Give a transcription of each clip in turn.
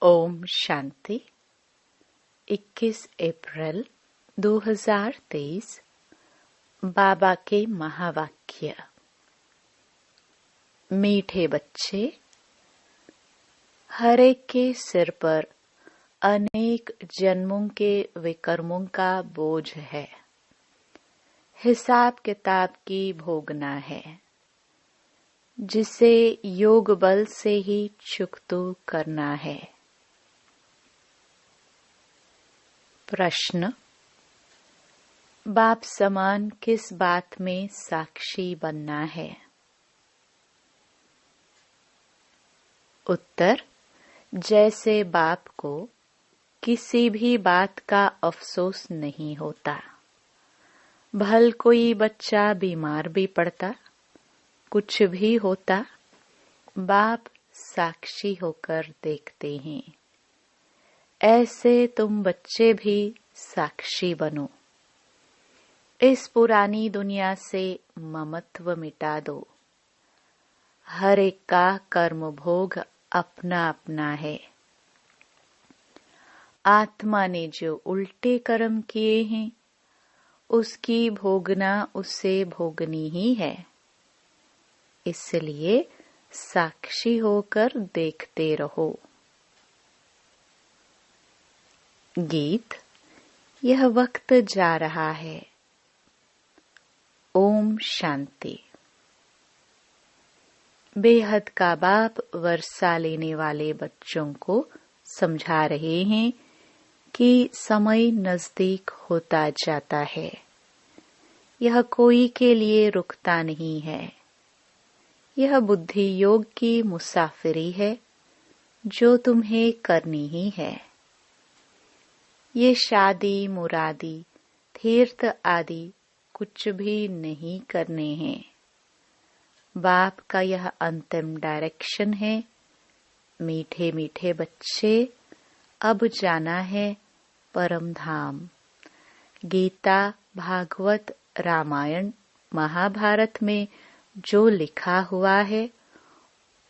ओम शांति। 21 अप्रैल 2023 बाबा के महावाक्य। मीठे बच्चे, हर एक के सिर पर अनेक जन्मों के विकर्मों का बोझ है। हिसाब किताब की भोगना है, जिसे योग बल से ही चुकतो करना है। प्रश्न: बाप समान किस बात में साक्षी बनना है? उत्तर: जैसे बाप को किसी भी बात का अफसोस नहीं होता। भल कोई बच्चा बीमार भी पड़ता, कुछ भी होता, बाप साक्षी होकर देखते हैं। ऐसे तुम बच्चे भी साक्षी बनो। इस पुरानी दुनिया से ममत्व मिटा दो। हर एक का कर्म भोग अपना अपना है। आत्मा ने जो उल्टे कर्म किए हैं, उसकी भोगना उससे भोगनी ही है। इसलिए साक्षी होकर देखते रहो। गीत। यह वक्त जा रहा है। ओम शांति। बेहद का बाप वर्षा लेने वाले बच्चों को समझा रहे हैं कि समय नजदीक होता जाता है। यह कोई के लिए रुकता नहीं है। यह बुद्धि योग की मुसाफिरी है, जो तुम्हें करनी ही है। ये शादी मुरादी तीर्थ आदि कुछ भी नहीं करने हैं। बाप का यह अंतिम डायरेक्शन है। मीठे मीठे बच्चे, अब जाना है परम धाम। गीता, भागवत, रामायण, महाभारत में जो लिखा हुआ है,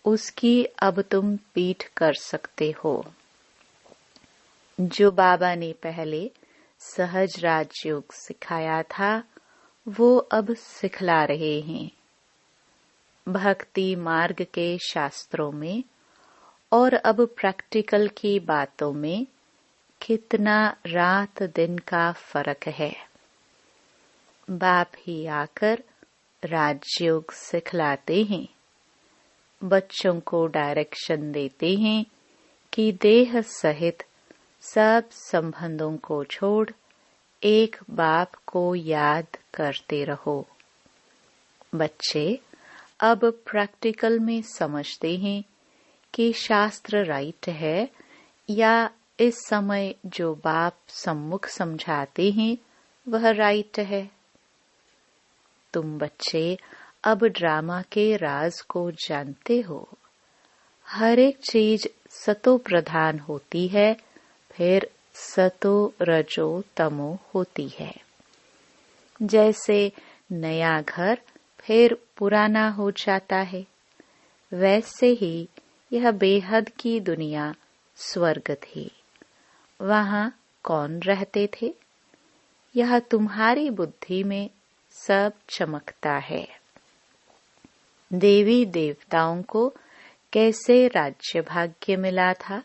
उसकी अब तुम पीठ कर सकते हो। जो बाबा ने पहले सहज राजयोग सिखाया था, वो अब सिखला रहे हैं। भक्ति मार्ग के शास्त्रों में और अब प्रैक्टिकल की बातों में कितना रात दिन का फर्क है। बाप ही आकर राजयोग सिखलाते हैं, बच्चों को डायरेक्शन देते हैं कि देह सहित सब संबंधों को छोड़ एक बाप को याद करते रहो। बच्चे अब प्रैक्टिकल में समझते हैं कि शास्त्र राइट है या इस समय जो बाप सम्मुख समझाते हैं वह राइट है। तुम बच्चे अब ड्रामा के राज को जानते हो। हर एक चीज सतो प्रधान होती है, फिर सतो रजो तमो होती है। जैसे नया घर फिर पुराना हो जाता है, वैसे ही यह बेहद की दुनिया स्वर्ग थी। वहां कौन रहते थे? यह तुम्हारी बुद्धि में सब चमकता है। देवी देवताओं को कैसे राज्य भाग्य मिला था,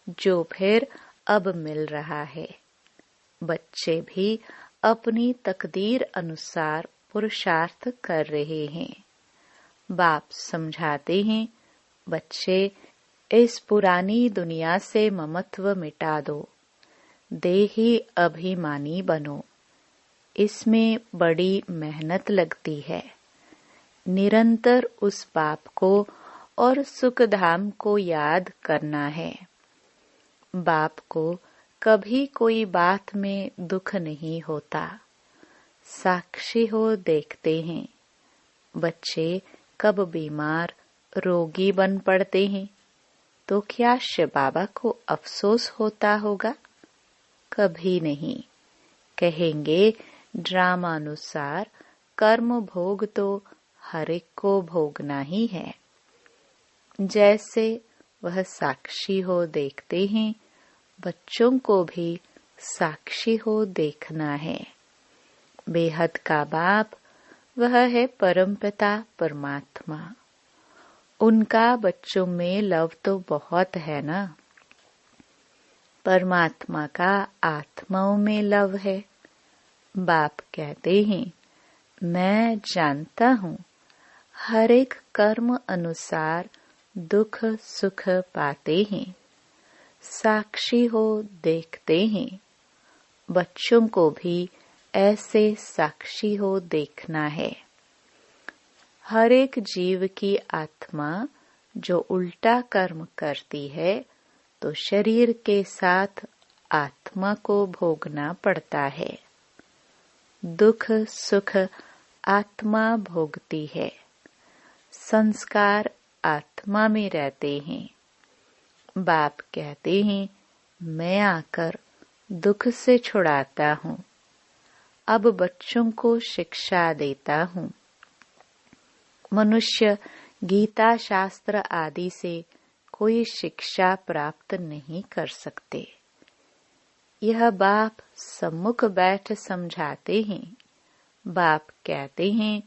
जो फिर अब मिल रहा है। बच्चे भी अपनी तकदीर अनुसार पुरुषार्थ कर रहे हैं। बाप समझाते हैं, बच्चे इस पुरानी दुनिया से ममत्व मिटा दो। देही अभिमानी बनो। इसमें बड़ी मेहनत लगती है। निरंतर उस बाप को और सुखधाम को याद करना है। बाप को कभी कोई बात में दुख नहीं होता। साक्षी हो देखते हैं। बच्चे कब बीमार रोगी बन पड़ते हैं, तो क्या शिव बाबा को अफसोस होता होगा? कभी नहीं। कहेंगे ड्रामानुसार कर्म भोग तो हर एक को भोगना ही है। जैसे वह साक्षी हो देखते हैं, बच्चों को भी साक्षी हो देखना है। बेहद का बाप वह है परमपिता परमात्मा। उनका बच्चों में लव तो बहुत है ना। परमात्मा का आत्माओं में लव है। बाप कहते हैं, मैं जानता हूँ हर एक कर्म अनुसार दुख सुख पाते हैं। साक्षी हो देखते हैं, बच्चों को भी ऐसे साक्षी हो देखना है। हर एक जीव की आत्मा जो उल्टा कर्म करती है तो शरीर के साथ आत्मा को भोगना पड़ता है। दुख सुख आत्मा भोगती है। संस्कार आत्मा में रहते हैं। बाप कहते हैं, मैं आकर दुख से छुड़ाता हूँ। अब बच्चों को शिक्षा देता हूँ। मनुष्य गीता शास्त्र आदि से कोई शिक्षा प्राप्त नहीं कर सकते। यह बाप सम्मुख बैठ समझाते हैं। बाप कहते हैं,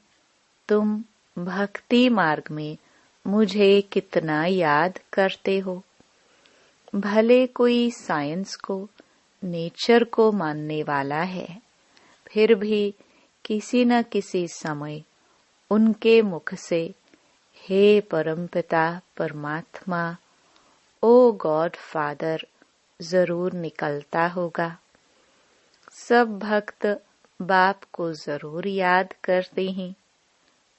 तुम भक्ति मार्ग में मुझे कितना याद करते हो। भले कोई साइंस को नेचर को मानने वाला है, फिर भी किसी न किसी समय उनके मुख से हे परमपिता परमात्मा, ओ गॉड फादर जरूर निकलता होगा। सब भक्त बाप को जरूर याद करते हैं।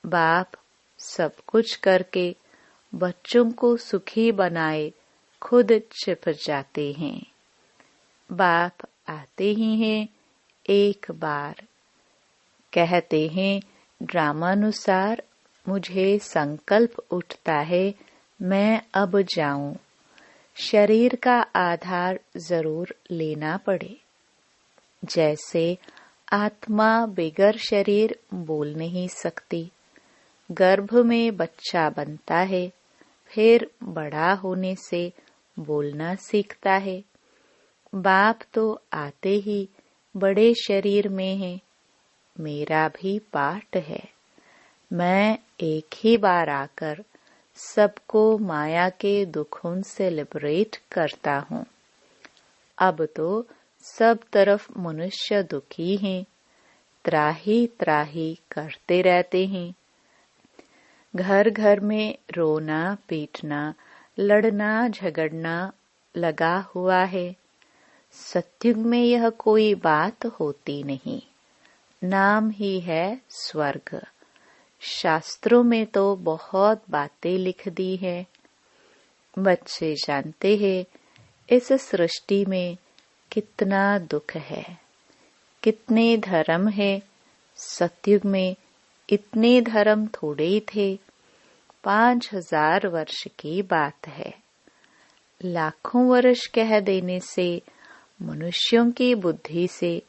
बाप सब कुछ करके बच्चों को सुखी बनाए खुद छिप जाते हैं। बाप आते ही हैं एक बार, कहते हैं ड्रामानुसार मुझे संकल्प उठता है मैं अब जाऊं। शरीर का आधार जरूर लेना पड़े। जैसे आत्मा बिगर शरीर बोल नहीं सकती। गर्भ में बच्चा बनता है, फिर बड़ा होने से बोलना सीखता है। बाप तो आते ही बड़े शरीर में है। मेरा भी पाठ है। मैं एक ही बार आकर सबको माया के दुखों से लिबरेट करता हूँ। अब तो सब तरफ मनुष्य दुखी हैं, त्राही त्राही करते रहते हैं। घर घर में रोना पीटना लड़ना झगड़ना लगा हुआ है। सत्युग में यह कोई बात होती नहीं। नाम ही है स्वर्ग। शास्त्रों में तो बहुत बातें लिख दी है। बच्चे जानते हैं इस सृष्टि में कितना दुख है, कितने धर्म है। सत्युग में इतने धर्म थोड़े ही थे। 5000 वर्ष की बात है। लाखों वर्ष कह देने से मनुष्यों की बुद्धि से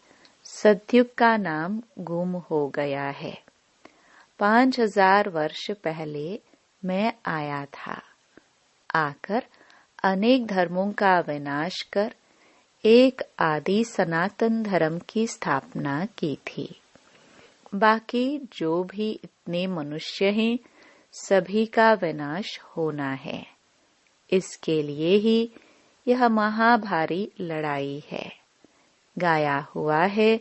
सतयुग का नाम गुम हो गया है। 5000 वर्ष पहले मैं आया था। आकर अनेक धर्मों का विनाश कर एक आदि सनातन धर्म की स्थापना की थी। बाकी जो भी इतने मनुष्य हैं, सभी का विनाश होना है। इसके लिए ही यह महाभारी लड़ाई है। गाया हुआ है,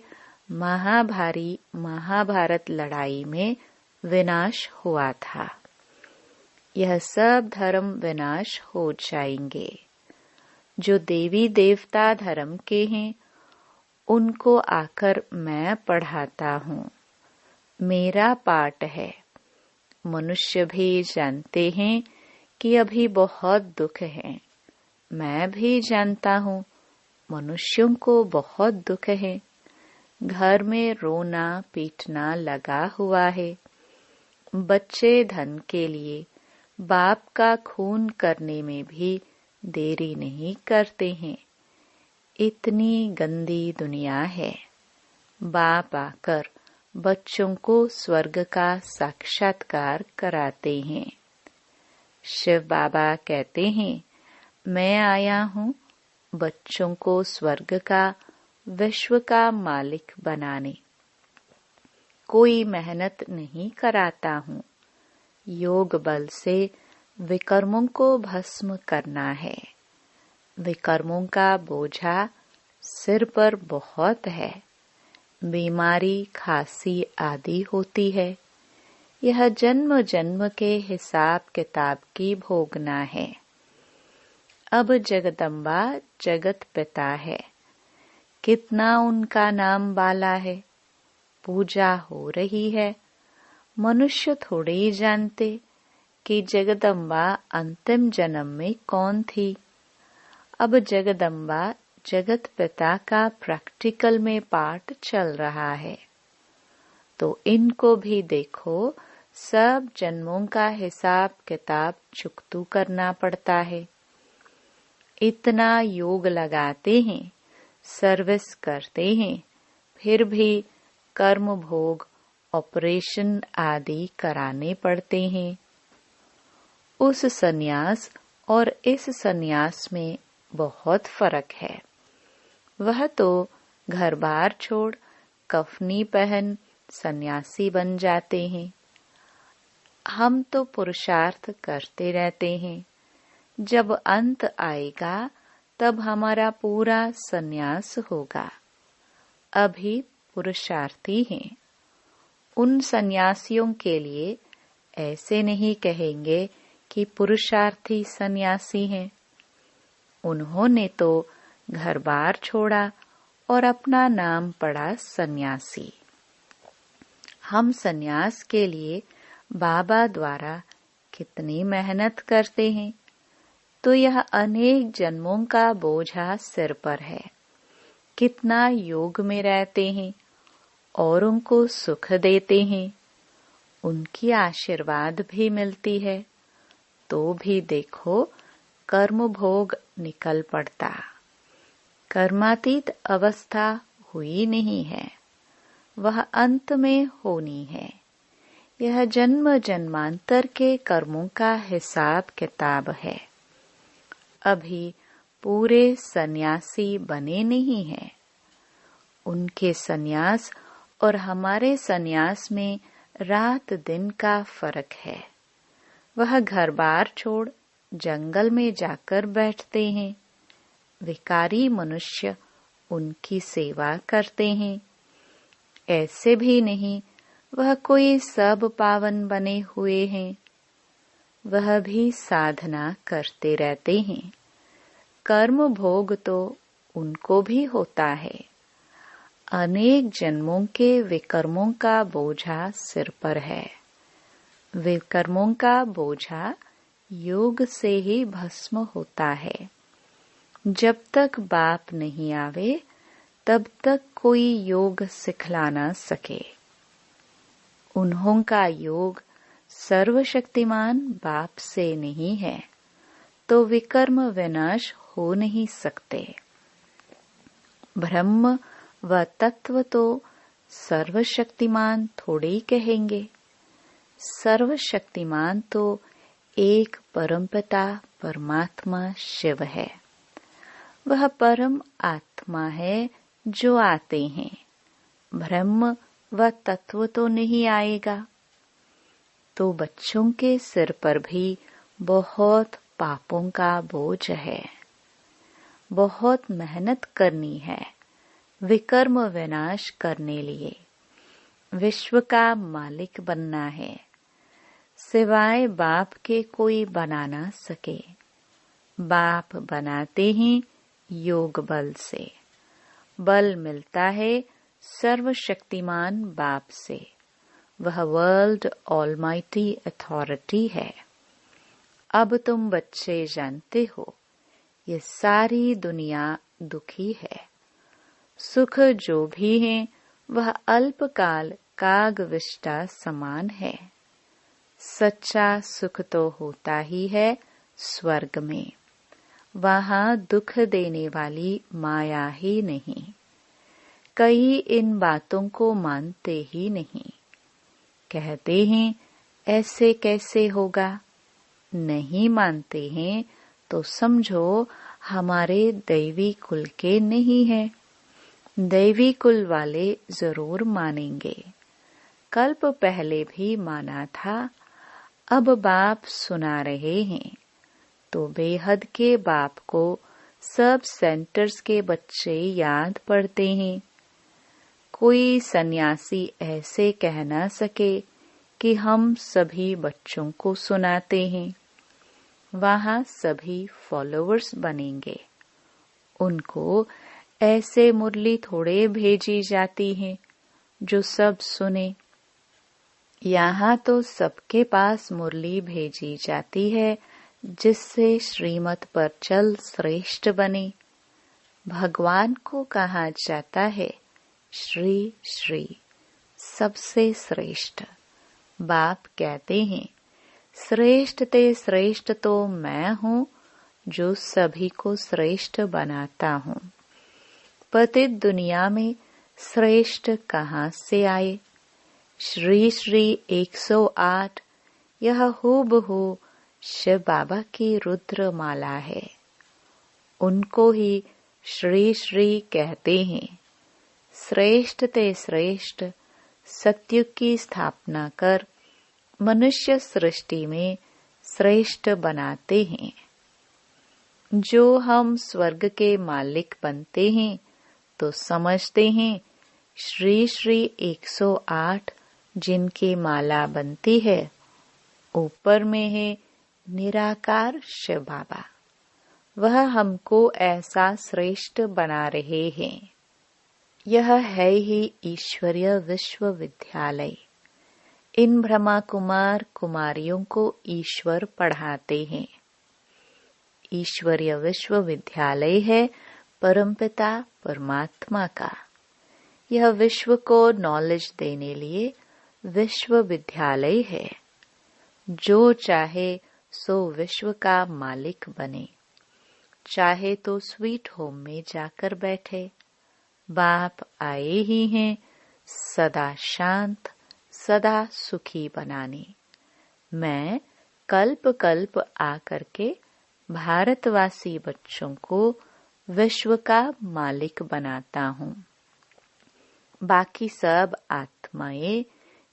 महाभारी महाभारत लड़ाई में विनाश हुआ था। यह सब धर्म विनाश हो जाएंगे। जो देवी देवता धर्म के हैं, उनको आकर मैं पढ़ाता हूँ। मेरा पाठ है। मनुष्य भी जानते हैं कि अभी बहुत दुख है। मैं भी जानता हूँ मनुष्यों को बहुत दुख है। घर में रोना पीटना लगा हुआ है। बच्चे धन के लिए बाप का खून करने में भी देरी नहीं करते हैं। इतनी गंदी दुनिया है। बाप आकर बच्चों को स्वर्ग का साक्षात्कार कराते हैं। शिव बाबा कहते हैं, मैं आया हूँ बच्चों को स्वर्ग का, विश्व का मालिक बनाने। कोई मेहनत नहीं कराता हूँ, योग बल से विकर्मों को भस्म करना है। विकर्मों का बोझा सिर पर बहुत है, बीमारी खांसी आदि होती है। यह जन्म जन्म के हिसाब किताब की भोगना है। अब जगदम्बा जगत पिता है, कितना उनका नाम बाला है, पूजा हो रही है। मनुष्य थोड़े ही जानते कि जगदम्बा अंतिम जन्म में कौन थी। अब जगदम्बा जगत पिता का प्रैक्टिकल में पाठ चल रहा है, तो इनको भी देखो, सब जन्मों का हिसाब किताब चुकतू करना पड़ता है। इतना योग लगाते हैं, सर्विस करते हैं, फिर भी कर्म भोग, ऑपरेशन आदि कराने पड़ते हैं। उस सन्यास और इस सन्यास में बहुत फर्क है। वह तो घर बार छोड़ कफनी पहन सन्यासी बन जाते हैं। हम तो पुरुषार्थ करते रहते हैं। जब अंत आएगा तब हमारा पूरा सन्यास होगा। अभी पुरुषार्थी हैं। उन सन्यासियों के लिए ऐसे नहीं कहेंगे कि पुरुषार्थी सन्यासी हैं। उन्होंने तो घर बार छोड़ा और अपना नाम पड़ा सन्यासी। हम सन्यास के लिए बाबा द्वारा कितनी मेहनत करते हैं, तो यह अनेक जन्मों का बोझा सिर पर है। कितना योग में रहते हैं और उनको सुख देते हैं, उनकी आशीर्वाद भी मिलती है, तो भी देखो कर्म भोग निकल पड़ता। कर्मातीत अवस्था हुई नहीं है, वह अंत में होनी है। यह जन्म जन्मांतर के कर्मों का हिसाब किताब है। अभी पूरे सन्यासी बने नहीं हैं। उनके सन्यास और हमारे सन्यास में रात दिन का फर्क है। वह घर बार छोड़ जंगल में जाकर बैठते हैं। विकारी मनुष्य उनकी सेवा करते हैं। ऐसे भी नहीं वह कोई सब पावन बने हुए हैं। वह भी साधना करते रहते हैं। कर्म भोग तो उनको भी होता है। अनेक जन्मों के विकर्मों का बोझा सिर पर है। विकर्मों का बोझा योग से ही भस्म होता है। जब तक बाप नहीं आवे तब तक कोई योग सिखला न सके। उन्हों का योग सर्वशक्तिमान बाप से नहीं है, तो विकर्म विनाश हो नहीं सकते। ब्रह्म व तत्व तो सर्वशक्तिमान थोड़े ही कहेंगे। सर्वशक्तिमान तो एक परमपिता परमात्मा शिव है। वह परम आत्मा है जो आते हैं। ब्रह्म व तत्व तो नहीं आएगा। तो बच्चों के सिर पर भी बहुत पापों का बोझ है। बहुत मेहनत करनी है विकर्म विनाश करने लिए। विश्व का मालिक बनना है। सिवाय बाप के कोई बना ना सके। बाप बनाते हैं योग बल से। बल मिलता है सर्वशक्तिमान बाप से। वह वर्ल्ड ऑलमाइटी अथॉरिटी है। अब तुम बच्चे जानते हो, ये सारी दुनिया दुखी है। सुख जो भी है वह अल्पकाल कागविष्टा समान है। सच्चा सुख तो होता ही है स्वर्ग में। वहाँ दुख देने वाली माया ही नहीं। कई इन बातों को मानते ही नहीं। कहते हैं ऐसे कैसे होगा। नहीं मानते हैं तो समझो हमारे दैवी कुल के नहीं हैं। दैवी कुल वाले जरूर मानेंगे। कल्प पहले भी माना था, अब बाप सुना रहे हैं। तो बेहद के बाप को सब सेंटर्स के बच्चे याद पड़ते हैं। कोई सन्यासी ऐसे कह ना सके कि हम सभी बच्चों को सुनाते हैं। वहाँ सभी फॉलोअर्स बनेंगे। उनको ऐसे मुरली थोड़े भेजी जाती है जो सब सुने। यहाँ तो सबके पास मुरली भेजी जाती है जिससे श्रीमत पर चल श्रेष्ठ बने। भगवान को कहा जाता है श्री श्री, सबसे श्रेष्ठ। बाप कहते हैं श्रेष्ठ ते श्रेष्ठ तो मैं हूँ जो सभी को श्रेष्ठ बनाता हूँ। पतित दुनिया में श्रेष्ठ कहाँ से आए? श्री श्री 108 यह हूबहू शिव बाबा की रुद्र माला है। उनको ही श्री श्री कहते हैं। श्रेष्ठ ते श्रेष्ठ सत्युग की स्थापना कर मनुष्य सृष्टि में श्रेष्ठ बनाते हैं। जो हम स्वर्ग के मालिक बनते हैं तो समझते हैं श्री श्री 108 जिनकी माला बनती है ऊपर में है निराकार शिव बाबा। वह हमको ऐसा श्रेष्ठ बना रहे हैं। यह है ही ईश्वरीय विश्वविद्यालय। इन ब्रह्मा कुमार कुमारियों को ईश्वर पढ़ाते हैं। ईश्वरीय विश्वविद्यालय है परमपिता परमात्मा का। यह विश्व को नॉलेज देने लिए विश्वविद्यालय है। जो चाहे सो विश्व का मालिक बने। चाहे तो स्वीट होम में जाकर बैठे। बाप आए ही हैं सदा शांत सदा सुखी बनाने। मैं कल्प कल्प आकर के भारतवासी बच्चों को विश्व का मालिक बनाता हूँ। बाकी सब आत्माएं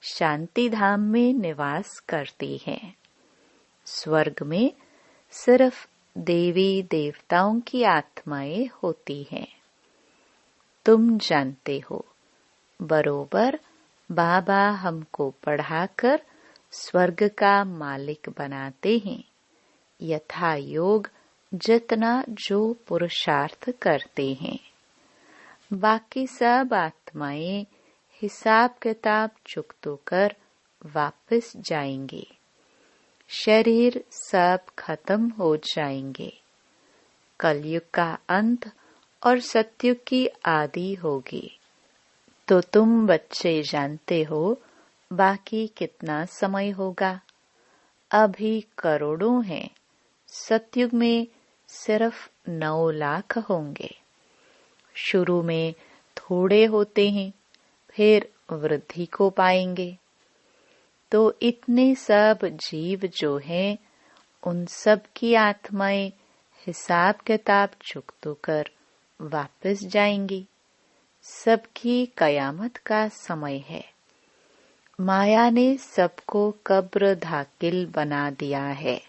शांति धाम में निवास करती हैं। स्वर्ग में सिर्फ देवी देवताओं की आत्माएं होती हैं। तुम जानते हो बरोबर बाबा हमको पढ़ाकर स्वर्ग का मालिक बनाते हैं। यथा योग जितना जो पुरुषार्थ करते हैं। बाकी सब आत्माएं हिसाब किताब चुकतो कर वापस जाएंगे। शरीर सब खत्म हो जाएंगे। कलयुग का अंत और सतयुग की आदि होगी। तो तुम बच्चे जानते हो बाकी कितना समय होगा। अभी करोड़ों हैं। सतयुग में सिर्फ 9 लाख होंगे। शुरू में थोड़े होते हैं, फिर वृद्धि को पाएंगे। तो इतने सब जीव जो हैं, उन सब की आत्माएं हिसाब किताब चुकतो कर वापस जाएंगी। सबकी कयामत का समय है। माया ने सबको कब्र धाकिल बना दिया है।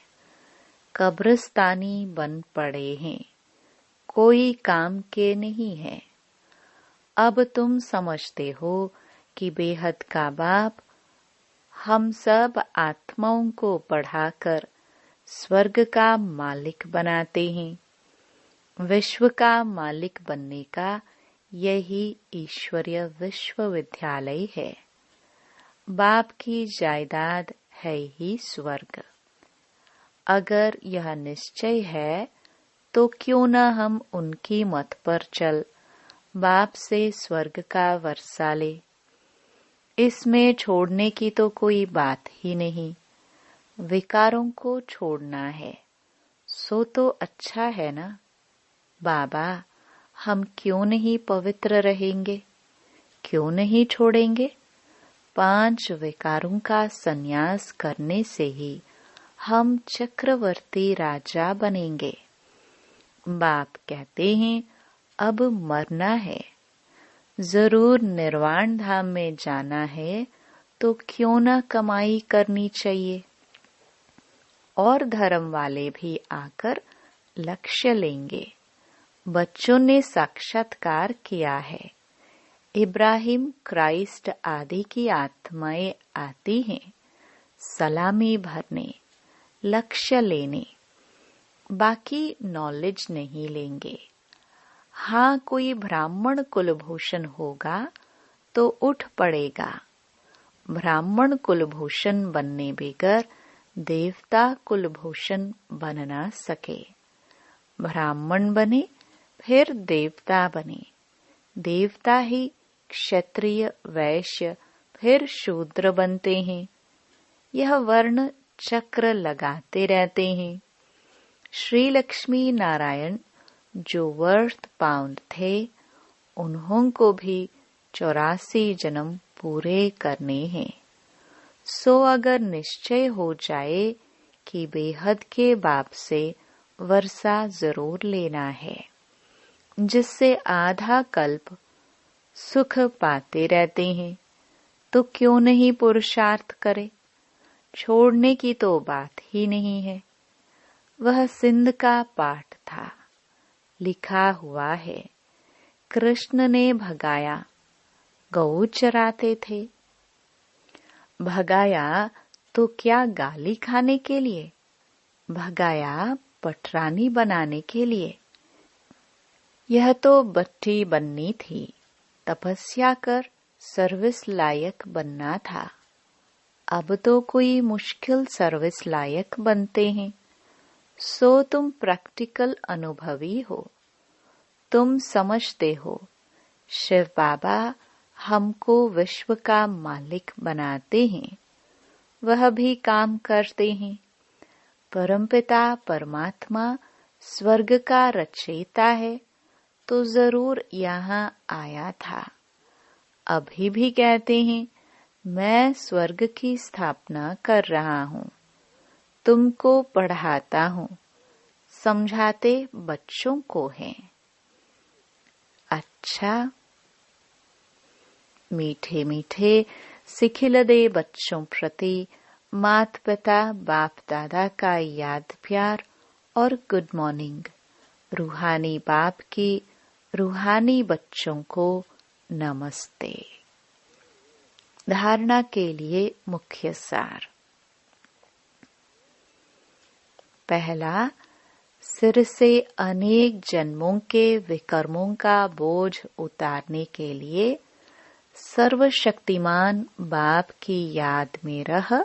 कब्रिस्तानी बन पड़े हैं। कोई काम के नहीं है। अब तुम समझते हो कि बेहद का बाप हम सब आत्माओं को बढ़ाकर स्वर्ग का मालिक बनाते हैं। विश्व का मालिक बनने का यही ईश्वरीय विश्वविद्यालय है। बाप की जायदाद है ही स्वर्ग। अगर यह निश्चय है तो क्यों न हम उनकी मत पर चल बाप से स्वर्ग का वर्षा ले। इसमें छोड़ने की तो कोई बात ही नहीं। विकारों को छोड़ना है सो तो अच्छा है ना। बाबा हम क्यों नहीं पवित्र रहेंगे, क्यों नहीं छोड़ेंगे। 5 विकारों का संन्यास करने से ही हम चक्रवर्ती राजा बनेंगे। बाप कहते हैं अब मरना है, जरूर निर्वाण धाम में जाना है, तो क्यों न कमाई करनी चाहिए। और धर्म वाले भी आकर लक्ष्य लेंगे। बच्चों ने साक्षात्कार किया है। इब्राहिम, क्राइस्ट आदि की आत्माएं आती हैं सलामी भरने, लक्ष्य लेने, बाकी नॉलेज नहीं लेंगे। हाँ, कोई ब्राह्मण कुलभूषण होगा तो उठ पड़ेगा। ब्राह्मण कुलभूषण बनने बगैर देवता कुलभूषण बन न सके। ब्राह्मण बने फिर देवता बने, देवता ही क्षत्रिय, वैश्य, फिर शूद्र बनते हैं। यह वर्ण चक्र लगाते रहते हैं। श्री लक्ष्मी नारायण जो वर्थ पाउंड थे, उन्हों को भी 84 जन्म पूरे करने हैं। सो अगर निश्चय हो जाए कि बेहद के बाप से वर्षा जरूर लेना है, जिससे आधा कल्प सुख पाते रहते हैं, तो क्यों नहीं पुरुषार्थ करे। छोड़ने की तो बात ही नहीं है। वह सिंध का पाठ था, लिखा हुआ है। कृष्ण ने भगाया, गौ चराते थे। भगाया तो क्या गाली खाने के लिए? भगाया पटरानी बनाने के लिए। यह तो बट्टी बननी थी, तपस्या कर सर्विस लायक बनना था। अब तो कोई मुश्किल सर्विस लायक बनते हैं। सो तुम प्रैक्टिकल अनुभवी हो, तुम समझते हो शिव बाबा हमको विश्व का मालिक बनाते हैं, वह भी काम करते हैं। परमपिता परमात्मा स्वर्ग का रचयिता है, तो जरूर यहाँ आया था। अभी भी कहते हैं मैं स्वर्ग की स्थापना कर रहा हूँ, तुमको पढ़ाता हूँ, समझाते बच्चों को हैं। अच्छा, मीठे मीठे सिखिल दे बच्चों प्रति माता पिता बाप दादा का याद प्यार और गुड मॉर्निंग। रूहानी बाप की रूहानी बच्चों को नमस्ते। धारणा के लिए मुख्य सार। पहला, सिर से अनेक जन्मों के विकर्मों का बोझ उतारने के लिए सर्वशक्तिमान बाप की याद में रह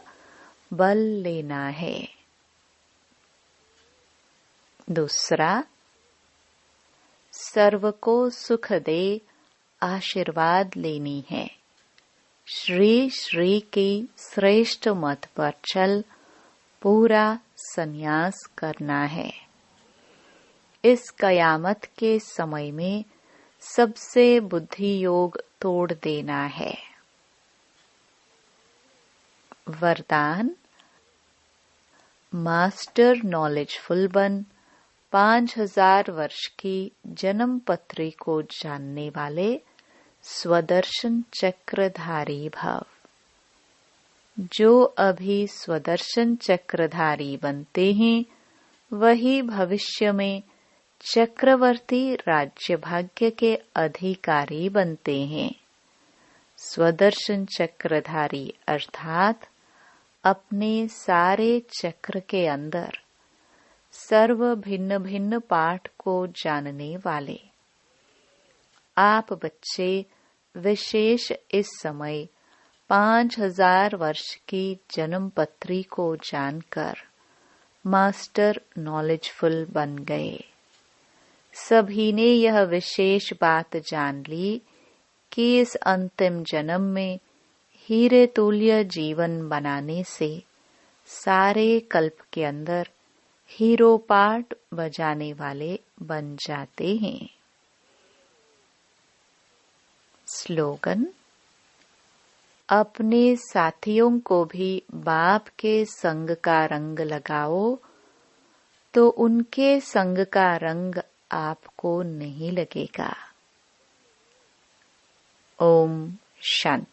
बल लेना है। दूसरा, सर्व को सुख दे आशीर्वाद लेनी है। श्री श्री की श्रेष्ठ मत पर चल पूरा संन्यास करना है। इस कयामत के समय में सबसे बुद्धि योग तोड़ देना है। वरदान, मास्टर नॉलेजफुल बन 5000 वर्ष की जन्म पत्री को जानने वाले स्वदर्शन चक्रधारी भव। जो अभी स्वदर्शन चक्रधारी बनते हैं, वही भविष्य में चक्रवर्ती राज्य भाग्य के अधिकारी बनते हैं। स्वदर्शन चक्रधारी अर्थात अपने सारे चक्र के अंदर सर्व भिन्न भिन्न पाठ को जानने वाले। आप बच्चे विशेष इस समय 5000 वर्ष की जन्म पत्री को जानकर मास्टर नॉलेजफुल बन गए। सभी ने यह विशेष बात जान ली कि इस अंतिम जन्म में हीरे तुल्य जीवन बनाने से सारे कल्प के अंदर हीरो पार्ट बजाने वाले बन जाते हैं। स्लोगन, अपने साथियों को भी बाप के संग का रंग लगाओ तो उनके संग का रंग आपको नहीं लगेगा। ओम शांति।